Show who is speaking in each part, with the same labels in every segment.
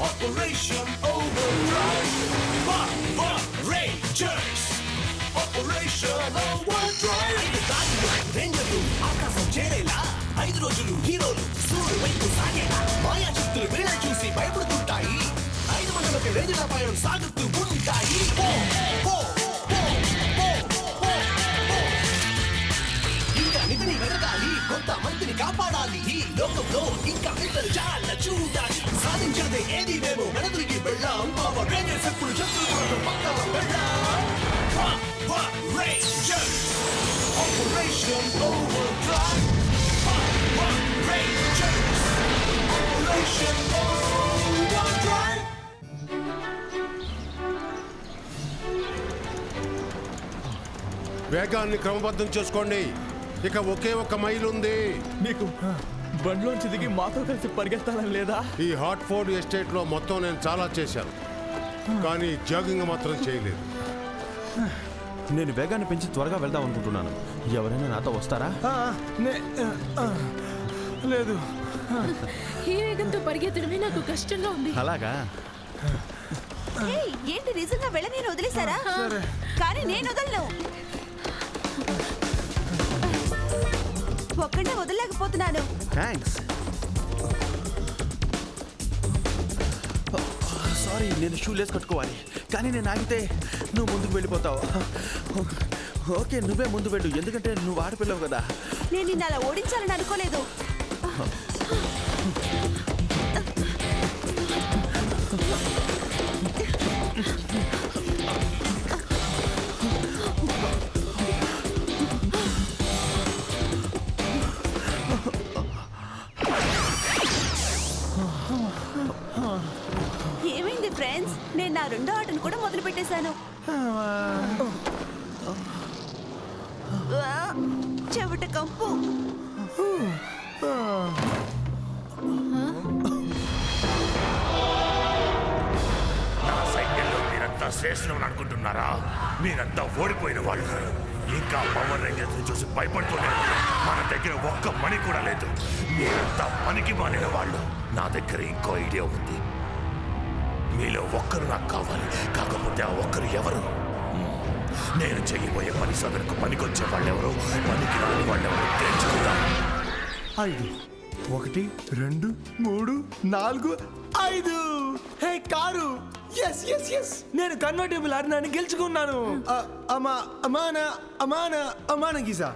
Speaker 1: Operation Overdrive. Power Rangers. Operation Overdrive. రేంజర్లు ఆకాశం చేరేలా 5 రోజులు హీరోలు సూర్యుడు వైపు సాగేలా మాయా శక్తులు వీళ్ళ చూసి భయపడుతుంటాయి. 5 మండలకి రేంజర్ల పయనం సాగుతూ ఉంటాయి. ఇంకా నిధిని వెతకాలి, కొంత మందిని కాపాడాలి. ఈ లోకంలో ఇంకా మిగతా చాలా చూడాలి. సాధించేది ఏది మేము వెనదిరిగి వెళ్ళాం. పవర్ రేంజర్స్ ఎప్పుడు శత్రువులతో పక్కన వెళ్ళాం. Power Rangers. Operation Overdrive. Power Rangers. Operation Overdrive.
Speaker 2: వేగాన్ని క్రమబద్ధం చేసుకోండి. ఇక ఒకే ఒక మైలు ఉంది.
Speaker 3: నీకు బండ్లోంచి దిగి మాతో కలిసి పరిగెత్తాలని లేదా?
Speaker 2: ఈ హార్ట్ఫోర్డ్ ఎస్టేట్ లో మొత్తం నేను చాలా చేశాను, కానీ జాగింగ్ మాత్రం చేయలేదు.
Speaker 4: నేను వేగాన్ని పెంచి త్వరగా వెళ్దాం అనుకుంటున్నాను. ఎవరైనా నాతో వస్తారా?
Speaker 3: లేదు.
Speaker 5: ఈ వేగంతో పరిగెత్తడమే నాకు కష్టంగా ఉంది.
Speaker 4: అలాగా?
Speaker 6: ఏంటి నిజంగా వెళ్ళని వదిలేశారా? కానీ నేను వదలను. ఒక్కడే వదలలేకపోతున్నాను.
Speaker 4: థ్యాంక్స్. సారీ, నేను షూలేస్ కట్టుకోవాలి. కానీ నేను ఆగితే నువ్వు ముందుకు వెళ్ళిపోతావు. ఓకే, నువ్వే ముందు వెళ్ళు, ఎందుకంటే నువ్వు ఆడపిల్లవు కదా.
Speaker 6: నేను నిన్ను అలా ఓడించాలని అనుకోలేదు. ఏమైంది ఫ్రెండ్స్? నేను నా రెండో ఆటను కూడా మొదలు పెట్టేశాను. చెవిట కంపు.
Speaker 1: నా సైకిల్లో మీరంతా శ్రేష్ఠం అనుకుంటున్నారా? మీరంతా ఓడిపోయిన వాళ్ళు. ఇంకా పవర్ రేంజర్స్ చూసి భయపడుతున్నారు. మన దగ్గర ఒక్క మణి కూడా లేదు. మీరంతా పనికి మాలిన వాళ్ళు. నా దగ్గర ఇంకో ఐడియా ఉంది. మీలో ఒక్కరు నాకు కావాలి. కాకపోతే ఆ ఒక్కరు ఎవరు? నేను చేయబోయే పని సదరుకు పనికొచ్చే వాళ్ళెవరు, పనికి రాని వాళ్ళెవరు తెలుసుకుందాం.
Speaker 3: 5 1 2 3 4 5. హే కారు! ఎస్ ఎస్ ఎస్, నేను కన్వర్టబుల్ ఆడినాన్ని గెలుచుకున్నాను. అమాన గీసా.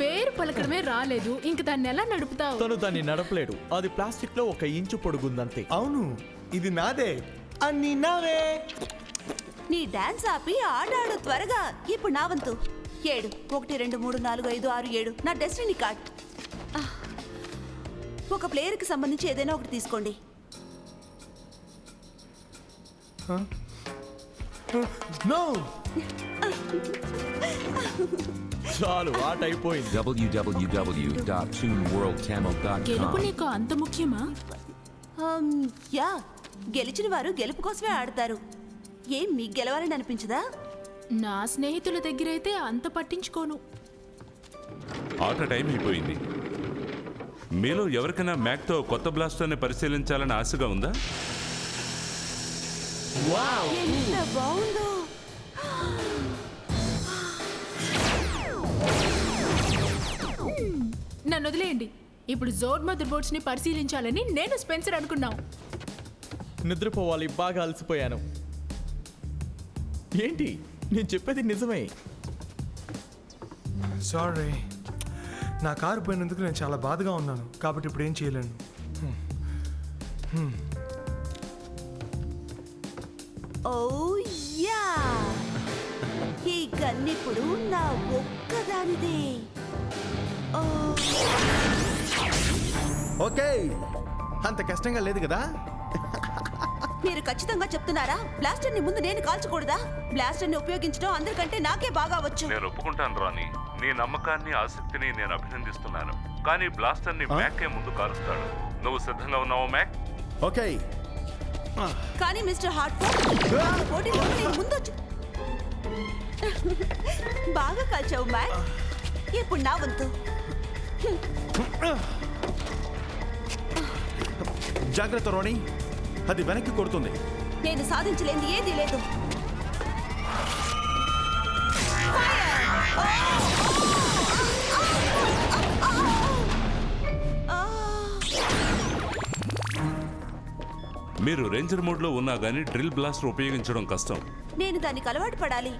Speaker 5: పేరు పలకడమే రాలేదు, ఇంక దాన్ని ఎలా నడుపుతావు?
Speaker 3: తను దాన్ని నడపలేడు. అది ప్లాస్టిక్ లో 1 ఇంచు పొడుగుందంతే. అవును, ఇది నాదే. అన్ని నావే.
Speaker 6: నీ డాన్స్ ఆపి ఆడాడు త్వరగా. ఇప్పుడు నా వంతు. 7 1 2 3 4 5 6 7 నా డెస్టినీ కార్డ్. ఒక ప్లేయర్ కి సంబంధించి ఏదైనా ఒకటి తీసుకోండి.
Speaker 3: నో, చాలు, ఆట అయిపోయింది.
Speaker 7: www.toonworldtamil.com.
Speaker 5: గెలుపు నీకు అంత ముఖ్యమా?
Speaker 6: యా, గెలిచిన వారు గెలుపు కోసమే ఆడతారు. ఏం మీకు గెలవాలని అనిపించదా?
Speaker 5: నా స్నేహితుల దగ్గర అయితే అంత పట్టించుకోను.
Speaker 8: ఆట టైం అయిపోయింది. మీలో ఎవరికైనా మ్యాక్తో కొత్త బ్లాస్టర్ని పరిశీలించాలని ఆశగా ఉందా?
Speaker 6: ఎంత బాగుందో.
Speaker 5: నన్ను వదిలేయండి. ఇప్పుడు జోడ్ మదర్ బోర్డ్స్ ని పరిశీలించాలని నేను స్పెన్సర్ అనుకున్నాం.
Speaker 3: నిద్రపోవాలి, బాగా అలసిపోయాను. ఏంటి, నేను చెప్పేది నిజమే.
Speaker 9: సారీ, నా కారు పోయినందుకు నేను చాలా బాధగా ఉన్నాను. కాబట్టి ఇప్పుడు ఏం చేయలేను.
Speaker 6: ఓ యా, ఈ గన్నిప్పుడు నా ఒక్కదానిదే.
Speaker 4: ఓకే, అంత కష్టంగా లేదు కదా.
Speaker 6: మీరు ఖచ్చితంగా చెప్తున్నారా? బ్లాస్టర్ ని ముందు నేను కాల్చకూడదా? బ్లాస్టర్ ని ఉపయోగించడం అందరికంటే నాకే బాగా వచ్చు.
Speaker 8: నేను ఒప్పుకుంటాను రాణి, నీ నమ్మకాన్ని ఆసక్తిని నేను అభినందిస్తున్నాను. కానీ బ్లాస్టర్ ని మ్యాకే ముందు కాలుస్తాడు. నువ్వు సిద్ధంగా ఉన్నావు మ్యాక్?
Speaker 4: ఓకే.
Speaker 6: కానీ మిస్టర్ హార్ట్ఫోర్డ్, పోటీలో నేను ముందొచ్చు. బాగా కాల్చావు మ్యాక్. ఇప్పుడు నా వంతు.
Speaker 4: జాగ్రత్త రోణి, అది వెనక్కి కొడుతుంది.
Speaker 6: నేను సాధించలేంది ఏదీ లేదు.
Speaker 8: మీరు రేంజర్ మోడ్లో ఉన్నా కానీ డ్రిల్ బ్లాస్టర్ ఉపయోగించడం కష్టం.
Speaker 6: నేను దానికి అలవాటు పడాలి.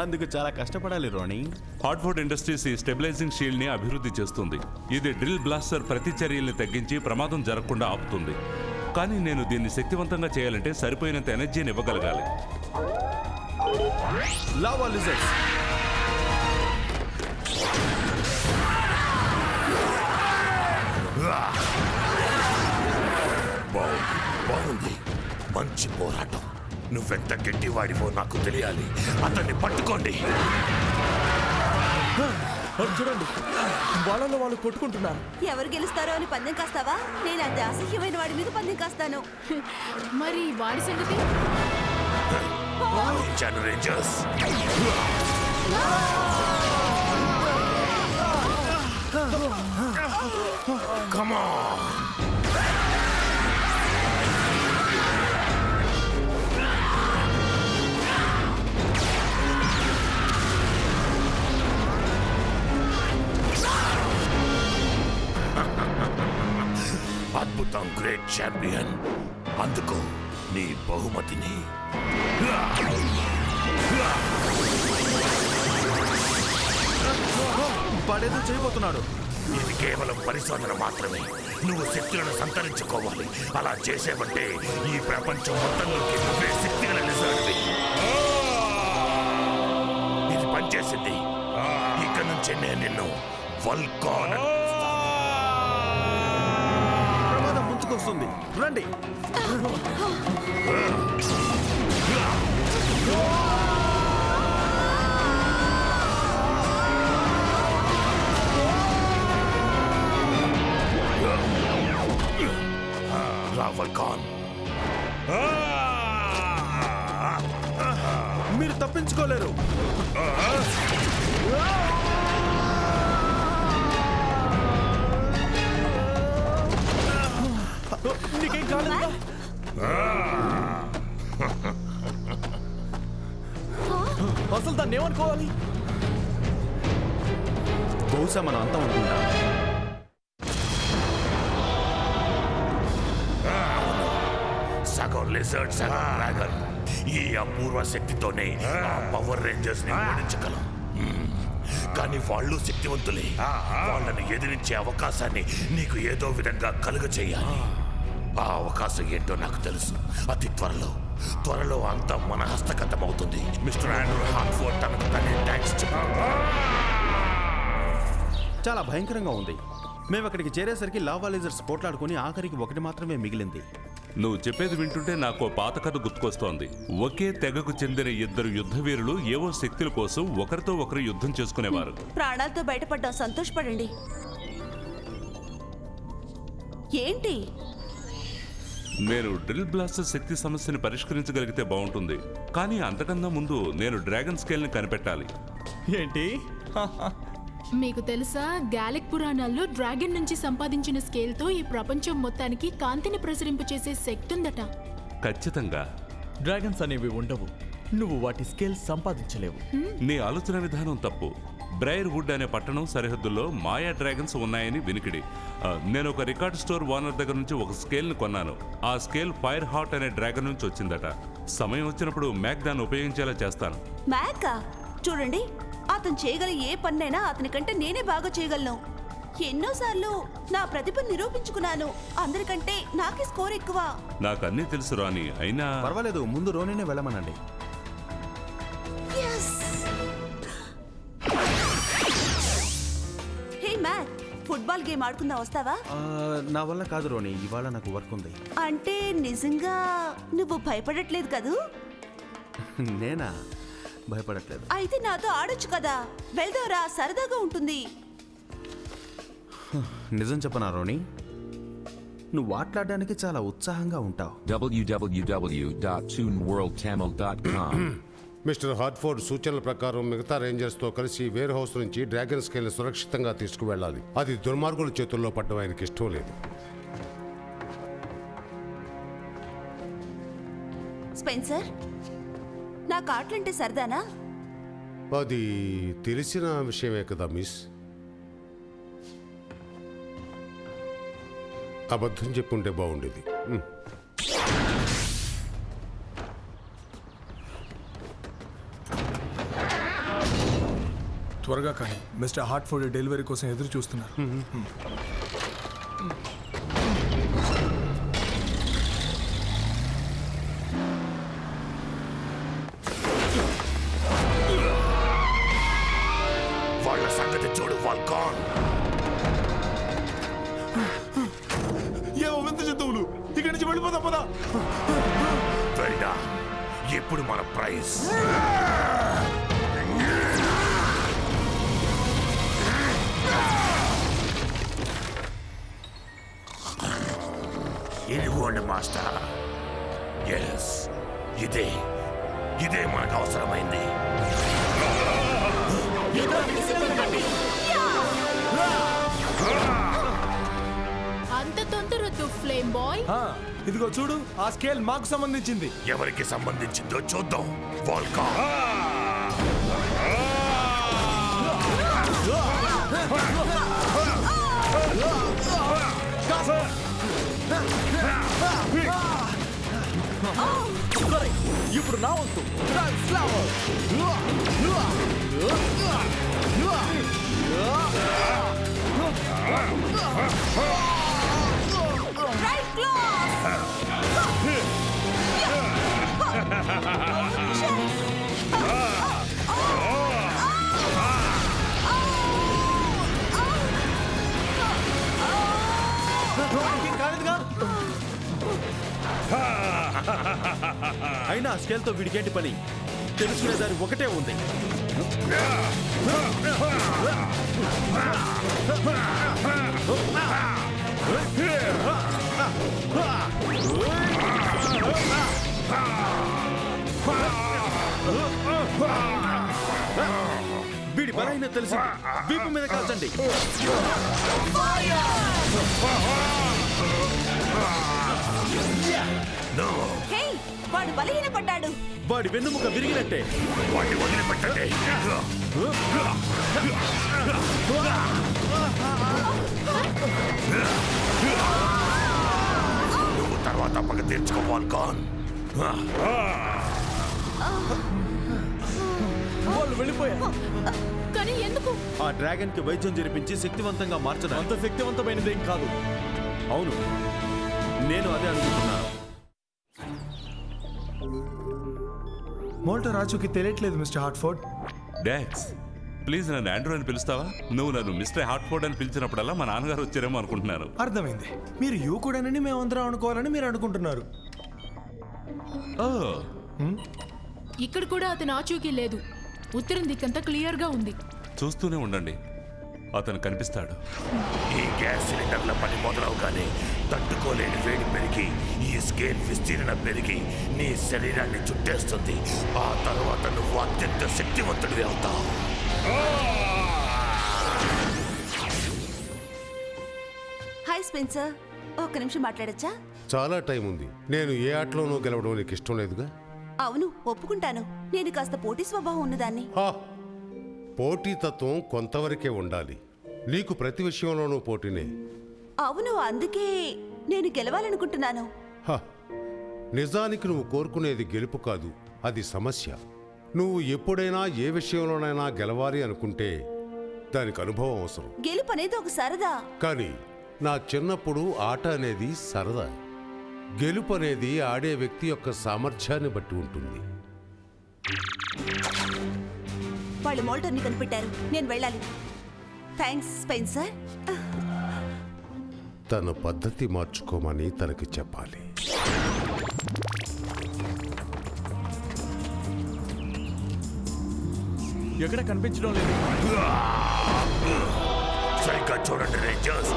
Speaker 4: అందుకు చాలా కష్టపడాలి రోణి.
Speaker 8: హార్ట్ఫోర్డ్ ఇండస్ట్రీస్ ఈ స్టెబిలైజింగ్ షీల్డ్ ని అభివృద్ధి చేస్తుంది. ఇది డ్రిల్ బ్లాస్టర్ ప్రతిచర్యల్ని తగ్గించి ప్రమాదం జరగకుండా ఆపుతుంది. కానీ నేను దీన్ని శక్తివంతంగా చేయాలంటే సరిపోయినంత ఎనర్జీని ఇవ్వగలగాలి.
Speaker 4: లావా లిజర్డ్స్,
Speaker 1: బాగుంది, మంచి పోరాటం. నువ్వెంత గట్టివాడివో నాకు తెలియాలి. అతన్ని పట్టుకోండి.
Speaker 3: చూడండి, వాళ్ళలో వాళ్ళు కొట్టుకుంటున్నారు.
Speaker 6: ఎవరు గెలుస్తారో అని పందెం కాస్తావా? నేను అంత అసహ్యమైన వాడి మీద పందెం కాస్తాను.
Speaker 5: మరి వాడి సంగతి?
Speaker 1: Rangers, come on. అద్భుతం, గ్రేట్ ఛాంపియన్. అందుకో నీ బహుమతిని.
Speaker 4: వాడేదో చేయబోతున్నాడు.
Speaker 1: ఇది కేవలం పరిశోధన మాత్రమే. నువ్వు శక్తులను సంతరించుకోవాలి. అలా చేసేవంటే ఈ ప్రపంచం మొత్తంలోకి నువ్వే శక్తిగల లిజర్డ్వి. ఇది పనిచేసింది. ఇక నుంచి నేను నిన్ను వల్కాన్ అని పిలుస్తాను.
Speaker 4: ప్రమాదం ముంచుకొస్తుంది, రండి.
Speaker 1: వల్కాన్,
Speaker 4: మీరు తప్పించుకోలేరు.
Speaker 3: నీకేం కాలేదు. అసలు దాన్ని ఏమనుకోవాలి?
Speaker 4: బహుశా మనం అంతా అనుకుంటాం.
Speaker 1: సగం లిజర్డ్, సగం డ్రాగన్. ఈ అపూర్వ శక్తితోనే ఆ పవర్ రేంజర్స్ ని ఓడించగలం. కానీ వాళ్ళు శక్తివంతులే. వాళ్ళని ఎదిరించే అవకాశాన్ని నీకు ఏదో విధంగా కలుగచేయాలి. ఆ అవకాశం ఏంటో నాకు తెలుసు. అతి త్వరలో అంతా మన హస్తగతం అవుతుంది. మిస్టర్ ఆండ్రూ హార్ట్ఫోర్డ్ తనకు తనే థ్యాంక్స్ చెప్పారు.
Speaker 4: చాలా భయంకరంగా ఉంది. మేము అక్కడికి చేరేసరికి లావా లిజర్డ్స్ పోట్లాడుకుని ఆఖరికి ఒకటి మాత్రమే మిగిలింది.
Speaker 8: నువ్వు చెప్పేది వింటుంటే నాకు పాత కథ గుర్తుకొస్తోంది. ఒకే తెగకు చెందిన ఇద్దరు యుద్ధవీరులు ఏవో శక్తుల కోసం ఒకరితో ఒకరు యుద్ధం చేసుకునేవారు.
Speaker 6: ప్రాణాలతో బయటపడ్డాం, సంతోషపడండి. ఏంటి?
Speaker 8: నేను డ్రిల్ బ్లాస్టర్ శక్తి సమస్యని పరిష్కరించగలిగితే బాగుంటుంది. కానీ అంతకన్నా ముందు నేను డ్రాగన్ స్కేల్ ని కనిపెట్టాలి.
Speaker 3: ఏంటి?
Speaker 5: మీకు తెలుసా, గాలిక్ పురాణాల్లో డ్రాగన్ నుంచి సంపాదించిన స్కేల్తో ఈ ప్రపంచం మొత్తానికి కాంతిని ప్రసరింపు చేసే శక్తి ఉందట.
Speaker 8: ఖచ్చితంగా.
Speaker 3: డ్రాగన్స్ అనేవి ఉండవు. నువ్వు వాటి స్కేల్ సంపాదించలేవు.
Speaker 8: నీ ఆలోచన విధానం తప్పు. బ్రైర్ వుడ్ అనే పట్టణం సరిహద్దుల్లో మాయా డ్రాగన్స్ ఉన్నాయని వినికిడి. నేను ఒక రికార్డ్ స్టోర్ ఓనర్ దగ్గర నుంచి ఒక స్కేల్ని కొన్నాను. ఆ స్కేల్ ఫైర్ హార్ట్ అనే డ్రాగన్ నుంచి వచ్చిందట. సమయం వచ్చినప్పుడు మ్యాక్ దాన్ని ఉపయోగించేలా చేస్తాను.
Speaker 6: మ్యాకా? చూడండి, అతను చేయగల ఏ పన్నైనా అతని కంటే నేనే బాగా చేయగలను. ఎన్నోసార్లు నా ప్రతిభను నిరూపించుకున్నాను. అందరికంటే నాకే స్కోర్ ఎక్కువ.
Speaker 8: నాకు అన్నీ తెలుసు రాణి, అయినా
Speaker 4: పర్వాలేదు, ముందు రోనినే వెళ్ళమనండి.
Speaker 6: హే మ్యాక్, ఫుట్బాల్ గేమ్ ఆడుకుందా, వస్తావా?
Speaker 4: నా వల్ల కాదు రోని, ఇవాళ నాకు వర్క్ ఉంది.
Speaker 6: అంటే నిజంగా నువ్వు భయపడట్లేదు కదూ?
Speaker 4: నేనా? భయపడట్లేదు.
Speaker 6: అయితే నాతో ఆడొచ్చు కదా. వెళ్దారా, సరదాగా ఉంటుంది.
Speaker 4: నిజం చెప్పనా రోని, నువ్వు ఆటలాడడానికి చాలా ఉత్సాహంగా ఉంటావు.
Speaker 7: www.toonworldtamil.com.
Speaker 2: మిస్టర్ హార్ట్ఫోర్డ్ సూచనల ప్రకారం మిగతా రేంజర్స్తో కలిసి వేర్ హౌస్ నుంచి డ్రాగన్ స్కేల్ని సురక్షితంగా తీసుకువెళ్ళాలి. అది దుర్మార్గుల చేతుల్లో పడ్డం ఆయనకి ఇష్టం లేదు.
Speaker 6: స్పెన్సర్, నా కార్ట్లంటే సరదానా?
Speaker 2: అది తెలిసిన విషయమే కదా మిస్. అబద్ధం చెప్పుంటే బాగుండేది.
Speaker 9: త్వరగా కానీ మిస్టర్ హార్ట్ఫోర్డ్ డెలివరీ కోసం ఎదురు చూస్తున్నారు.
Speaker 1: వాళ్ళ సంగతి చూడు వాల్కాన్.
Speaker 3: ఏమో వింత జంతువులు, ఇక్కడి నుంచి వెళ్ళిపోదాం పదా.
Speaker 1: వెళ్ళా, ఇప్పుడు మన ప్రైజ్. ఇదిగోండి మాస్టర్. ఎస్, ఇదే మనకు అవసరమైంది.
Speaker 5: అంత తొందరొద్దు ఫ్లేమ్ బాయ్.
Speaker 9: ఇదిగో చూడు, ఆ స్కేల్ మాకు సంబంధించింది.
Speaker 1: ఎవరికి సంబంధించిందో చూద్దాం. వాల్కాన్,
Speaker 4: ఇప్పుడు నా వంతు. అయినా స్కేల్తో వీడికేంటి పని? తెలుసుకునే దారి ఒకటే ఉంది. వీడి బలహీన తెలిసి వీపు మీద కాల్చండి.
Speaker 6: వాడు బలహీన పడ్డాడు.
Speaker 4: వాడి వెన్నుముక విరిగినట్టే.
Speaker 1: వాడిని వదిలిపెట్టండి. నువ్వు తర్వాత పగ తీర్చుకో వాల్కాన్.
Speaker 4: వాళ్ళు వెళ్ళిపోయారు.
Speaker 5: కానీ ఎందుకు?
Speaker 4: ఆ డ్రాగన్ కి వైద్యం జరిపించి శక్తివంతంగా మార్చడం. అంత శక్తివంతమైనదేం కాదు. అవును, నేను అదే అనుకుంటున్నాను.
Speaker 9: మోల్టో రాజుకి తెలియట్లేదు మిస్టర్ హార్ట్ఫోర్డ్.
Speaker 8: డాక్స్, ప్లీజ్ నన్ను ఆండ్రూ అని పిలుస్తావా? నువ్వు నన్ను మిస్టర్ హార్ట్ఫోర్డ్ అని పిలిచినప్పుడల్లా మా నాన్నగారు వచ్చారేమో అనుకుంటున్నాను.
Speaker 9: అర్థమైంది. మీరు యువకుడనని మేమందరం అనుకోవాలని మీరు అనుకుంటున్నారు.
Speaker 5: ఇక్కడ కూడా అతను ఆచూకీ లేదు. ఉత్తరం దిక్కంతా క్లియర్గా ఉంది.
Speaker 8: చూస్తూనే ఉండండి, అతను కనిపిస్తాడు.
Speaker 1: ఈ గ్యాస్ సిలిండర్ల పని మొదలవగానే తట్టుకోలేని వేడి పెరిగి ఈ స్కేల్ విస్తీర్ణ పెరిగి నీ శరీరాన్ని చుట్టేస్తుంది. ఆ తర్వాత నువ్వు అత్యంత శక్తివంతుడివి అవుతావు.
Speaker 6: హాయ్ స్పెన్సర్, ఒక్క నిమిషం మాట్లాడచ్చా?
Speaker 2: చాలా టైం ఉంది. నేను ఏ ఆటలోనూ గెలవడం నీకు ఇష్టం లేదుగా.
Speaker 6: అవును, ఒప్పుకుంటాను. నేను కాస్త పోటీ స్వభావం ఉన్నదాన్ని.
Speaker 2: పోటీతత్వం కొంతవరకే ఉండాలి. నీకు ప్రతి విషయంలోనూ పోటీనే.
Speaker 6: అవును, అందుకే నేను గెలవాలనుకుంటున్నాను.
Speaker 2: నిజానికి నువ్వు కోరుకునేది గెలుపు కాదు, అది సమస్య. నువ్వు ఎప్పుడైనా ఏ విషయంలోనైనా గెలవాలి అనుకుంటే దానికి అనుభవం అవసరం.
Speaker 6: గెలుపు అనేది ఒక సరదా.
Speaker 2: కానీ నా చిన్నప్పుడు ఆట అనేది సరదా. గెలుపు అనేది ఆడే వ్యక్తి యొక్క సామర్థ్యాన్ని బట్టి ఉంటుంది.
Speaker 6: వాళ్ళు మోల్టర్ని కనిపెట్టారు. నేను వెళ్ళాలి. Thanks Spencer.
Speaker 2: తన పద్ధతి మార్చుకోమని తనకి చెప్పాలి.
Speaker 4: ఎక్కడ కనిపించడం లేదు.
Speaker 1: సరిగ్గా చూడండి రేంజర్స్.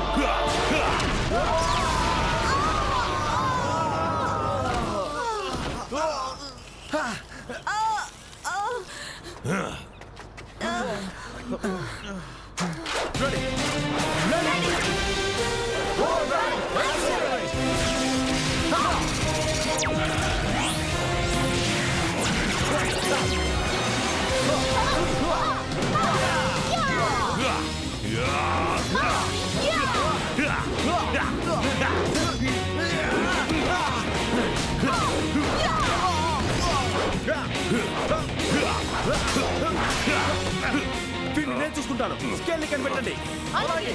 Speaker 4: చూసుకుంటాను. స్కేల్ ఇక్కడ పెట్టండి.
Speaker 6: అలాగే.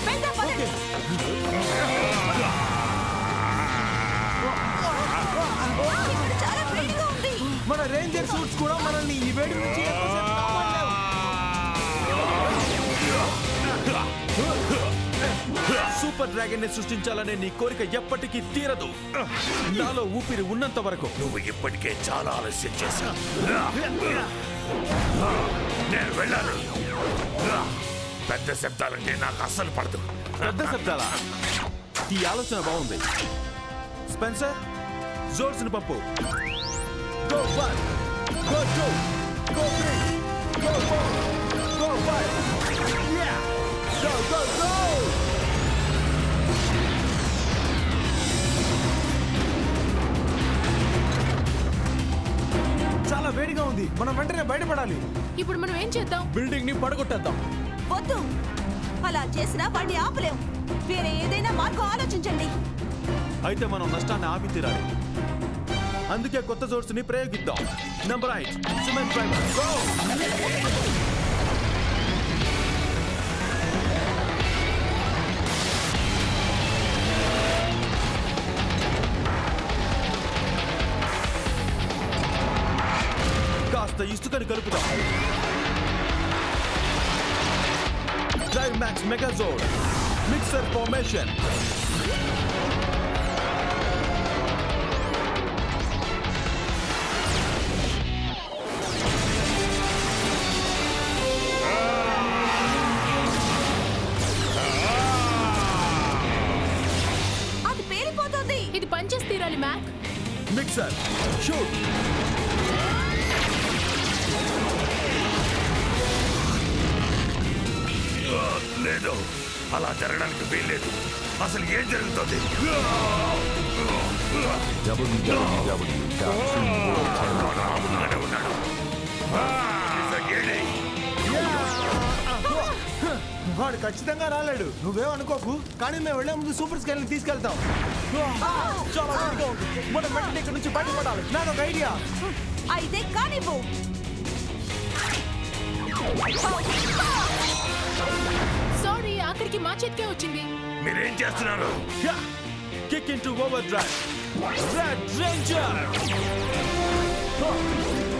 Speaker 6: వెళ్దాం, పదండి. ఇక్కడ చాలా వేడిగా ఉంది.
Speaker 3: మన రేంజర్ సూట్స్ కూడా మనల్ని ఈ వేడి నుంచి ఎక్కువసేపు కాపాడలేవు.
Speaker 4: సూపర్ డ్రాగన్ ని సృష్టించాలనే నీ కోరిక ఎప్పటికీ తీరదు. నాలో ఊపిరి ఉన్నంత వరకు.
Speaker 1: నువ్వు ఇప్పటికే చాలా ఆలస్యం చేశావు. నేను వెళ్ళాను. పెద్ద శబ్దాలంటే నాకు అస్సలు పడదు.
Speaker 4: పెద్ద శబ్దాలా? ఈ ఆలోచన బాగుంది. స్పెన్సర్, జోర్స్ ని పంపు. Go 1, go 2, go 3, go 4, go 5. Yeah! Go, go, go!
Speaker 3: చాలా వేడిగా ఉంది. మనం వెంటనే బయటపడాలి.
Speaker 5: ఇప్పుడు మనం ఏం చేద్దాం?
Speaker 4: బిల్డింగ్ ని పడగొట్టేద్దాం.
Speaker 6: వద్దు, అలా చేసినా వాడిని ఆపలేం. వేరే ఏదైనా మార్గం ఆలోచించండి.
Speaker 4: అయితే మనం నష్టాన్ని ఆపి తీరాలి. అందుకే కొత్త జోర్స్ ని ప్రయోగిద్దాం. Number 8 cement primer. గో! కాస్త ఇసుకని కలుపుదాం. Drive max megazord mixer formation.
Speaker 6: అది పేలిపోతుంది.
Speaker 5: ఇది పనిచేసి తీరాలి మ్యాక్.
Speaker 4: Mixer shoot.
Speaker 1: లేదు, అలా జరగడానికి వీల్లేదు. అసలు ఏం జరుగుతుంది? ఉన్నాడు.
Speaker 3: వాడు ఖచ్చితంగా రాలేడు. నువ్వేమనుకోకు. కానీ మేము వెళ్లే ముందు సూపర్ స్కేల్ ని తీసుకెళ్తాం. చాలా వేడిగా ఉంది. మనం వెంటనే ఇక్కడ నుంచి బయటపడాలి. నాకు ఒక ఐడియా.
Speaker 6: అయితే కానివ్వు.
Speaker 5: సారీ, అక్కడికి మా చేతికే వచ్చింది.
Speaker 1: మీరేం చేస్తున్నారు?
Speaker 4: Kick into overdrive. Red Ranger.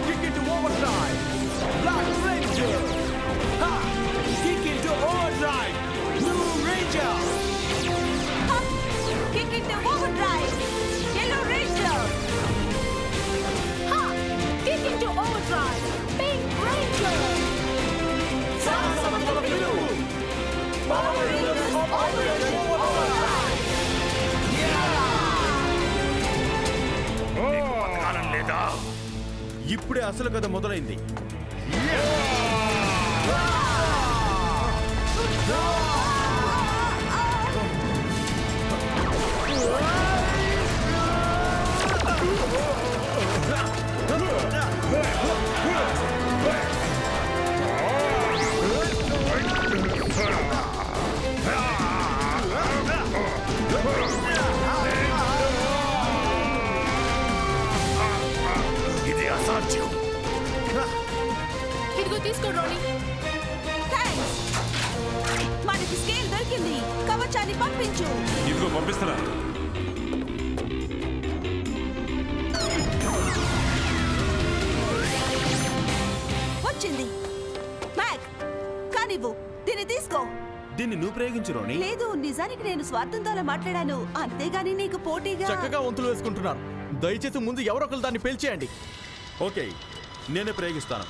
Speaker 4: Kick into overdrive. Black Ranger. Ha! Kick into overdrive. Blue Ranger.
Speaker 6: Kick into overdrive. Yellow Ranger.
Speaker 5: Ha! Kick into overdrive. Pink Ranger.
Speaker 6: Power Rangers Operation Overdrive.
Speaker 1: నీకు పథకాలం లేదా?
Speaker 4: ఇప్పుడే అసలు కథ మొదలైంది.
Speaker 1: ఇది అసాధ్యం.
Speaker 5: ఇదిగో తీసుకో రోనీ.
Speaker 6: Thanks. మనకి స్కేల్ దొరికింది. కవచాన్ని పంపించు.
Speaker 8: ఇదిగో పంపిస్తున్నా.
Speaker 6: వచ్చింది. మ్యాక్, కానివ్వు. దీన్ని తీసుకో.
Speaker 4: దీన్ని నువ్వు ప్రయోగించు రోని.
Speaker 6: లేదు, నిజానికి నేను స్వార్థంతో అలా మాట్లాడాను. అంతేగాని నీకు పోటీగా.
Speaker 4: చక్కగా వంతులు వేసుకుంటున్నారు. దయచేసి ముందు ఎవరొకరు దాన్ని పేల్చేయండి. ఓకే, నేనే ప్రయోగిస్తాను.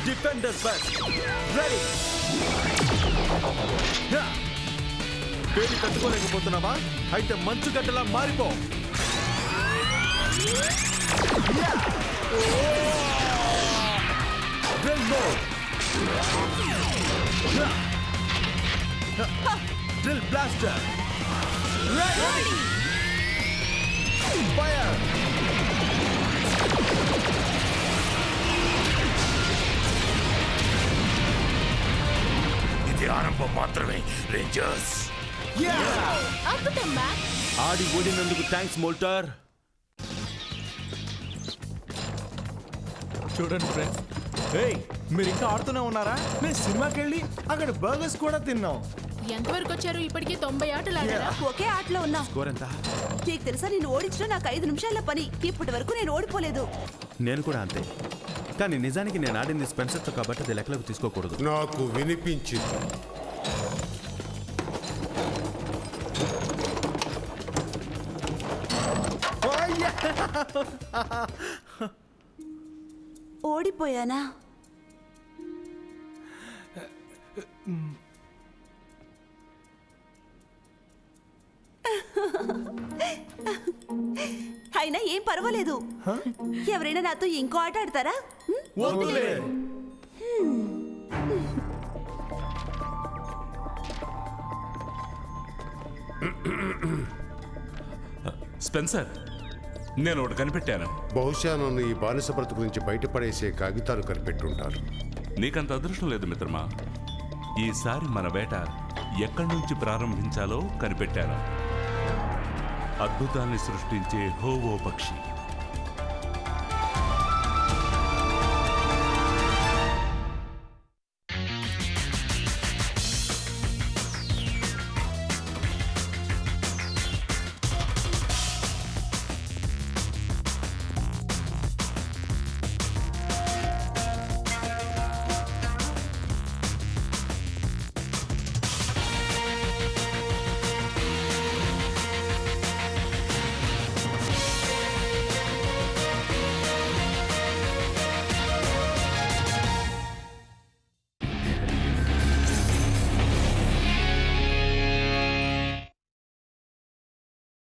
Speaker 4: Defender best ready. వేడి తట్టుకోలేకపోతున్నావా? అయితే మంచు గడ్డలా మారిపో. Drill mode. Drill blaster. Ready. Fire.
Speaker 1: ఇది ఆరంభం మాత్రమే. రేంజర్స్,
Speaker 5: అద్భుతం మ్యాక్.
Speaker 4: ఆడి ఓడినందుకు థ్యాంక్స్ మోల్టర్.
Speaker 3: చూడండి ఫ్రెండ్స్, మీరు ఇంకా ఆడుతూనే ఉన్నారా? మేము సినిమాకి వెళ్ళి అక్కడ బర్గర్స్ కూడా తిన్నాం.
Speaker 5: ఎంతవరకు వచ్చారు? ఇప్పటికీ 90 ఆటలు ఆడారా?
Speaker 6: ఒకే ఆటలో ఉన్నా.
Speaker 4: స్కోర్ ఎంత?
Speaker 6: నీకు తెలుసా, నేను ఓడించడం నాకు 5 నిమిషాల పని. ఇప్పటి వరకు నేను ఓడిపోలేదు.
Speaker 4: నేను కూడా అంతే. కానీ నిజానికి నేను ఆడింది స్పెన్సర్తో కాబట్టి అది లెక్కలోకి తీసుకోకూడదు.
Speaker 2: నాకు వినిపించింది.
Speaker 6: ఓడిపోయానా? అయినా ఏం పర్వాలేదు. ఎవరైనా నాతో ఇంకో ఆట ఆడతారా?
Speaker 3: వద్దులే.
Speaker 8: స్పెన్సర్, నేను ఒకటి కనిపెట్టాను.
Speaker 2: బహుశా నన్ను ఈ బానిస బ్రతుకు నుంచి బయటపడేసే కాగితాలు కనిపెట్టుంటారు.
Speaker 8: నీకంత అదృష్టం లేదు మిత్రమా. ఈసారి మన వేట ఎక్కడి నుంచి ప్రారంభించాలో కనిపెట్టాను. అద్భుతాన్ని సృష్టించే హోవో పక్షి.